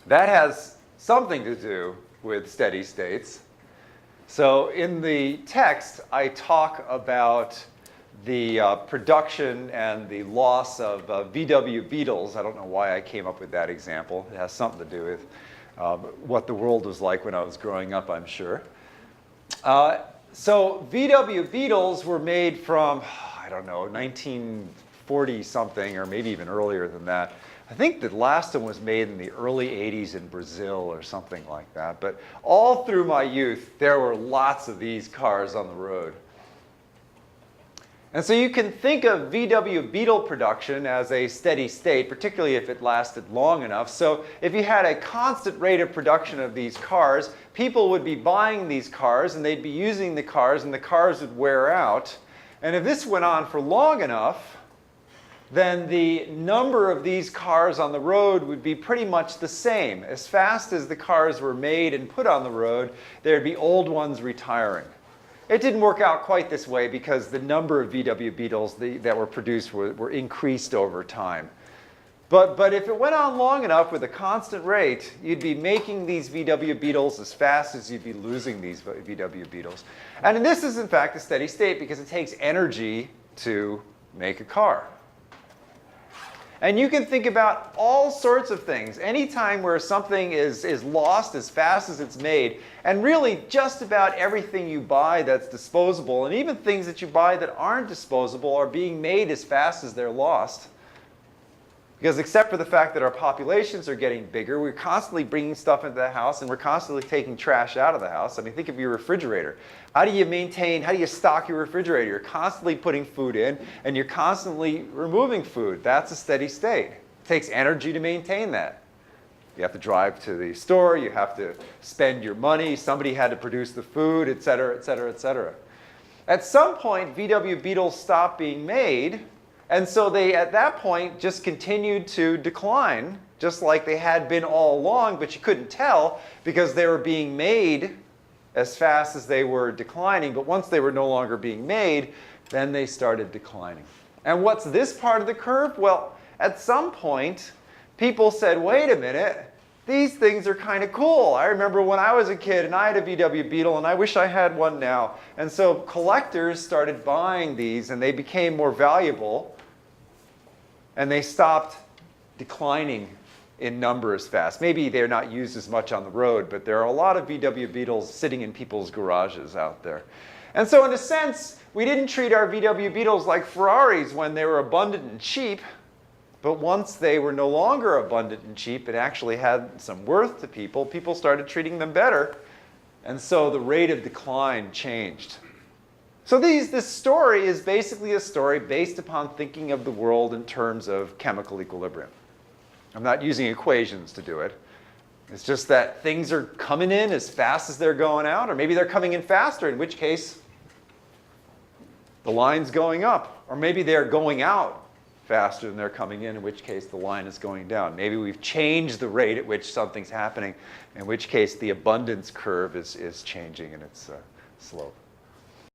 That has something to do with steady states. So in the text, I talk about the production and the loss of VW Beetles. I don't know why I came up with that example. It has something to do with what the world was like when I was growing up, I'm sure. So VW Beetles were made from, I don't know, 1940 something, or maybe even earlier than that. I think the last one was made in the early 80s in Brazil or something like that. But all through my youth, there were lots of these cars on the road. And so you can think of VW Beetle production as a steady state, particularly if it lasted long enough. So if you had a constant rate of production of these cars, people would be buying these cars, and they'd be using the cars, and the cars would wear out. And if this went on for long enough, then the number of these cars on the road would be pretty much the same. As fast as the cars were made and put on the road, there'd be old ones retiring. It didn't work out quite this way because the number of VW Beetles that were produced were increased over time. But if it went on long enough with a constant rate, you'd be making these VW Beetles as fast as you'd be losing these VW Beetles. And this is, in fact, a steady state because it takes energy to make a car. And you can think about all sorts of things. Any time where something is lost as fast as it's made, and really just about everything you buy that's disposable, and even things that you buy that aren't disposable, are being made as fast as they're lost. Because except for the fact that our populations are getting bigger, we're constantly bringing stuff into the house, and we're constantly taking trash out of the house. I mean, think of your refrigerator. How do you stock your refrigerator? You're constantly putting food in, and you're constantly removing food. That's a steady state. It takes energy to maintain that. You have to drive to the store, you have to spend your money, somebody had to produce the food, et cetera, et cetera, et cetera. At some point, VW Beetles stopped being made, and so they, at that point, just continued to decline, just like they had been all along, but you couldn't tell because they were being made as fast as they were declining. But once they were no longer being made, then they started declining. And what's this part of the curve? Well, at some point, people said, wait a minute, these things are kind of cool. I remember when I was a kid and I had a VW Beetle and I wish I had one now. And so collectors started buying these and they became more valuable and they stopped declining in number as fast. Maybe they're not used as much on the road, but there are a lot of VW Beetles sitting in people's garages out there. And so in a sense, we didn't treat our VW Beetles like Ferraris when they were abundant and cheap. But once they were no longer abundant and cheap and actually had some worth to people, people started treating them better. And so the rate of decline changed. So this story is basically a story based upon thinking of the world in terms of chemical equilibrium. I'm not using equations to do it. It's just that things are coming in as fast as they're going out, or maybe they're coming in faster, in which case the line's going up. Or maybe they're going out faster than they're coming in which case the line is going down. Maybe we've changed the rate at which something's happening, in which case the abundance curve is changing in its slope.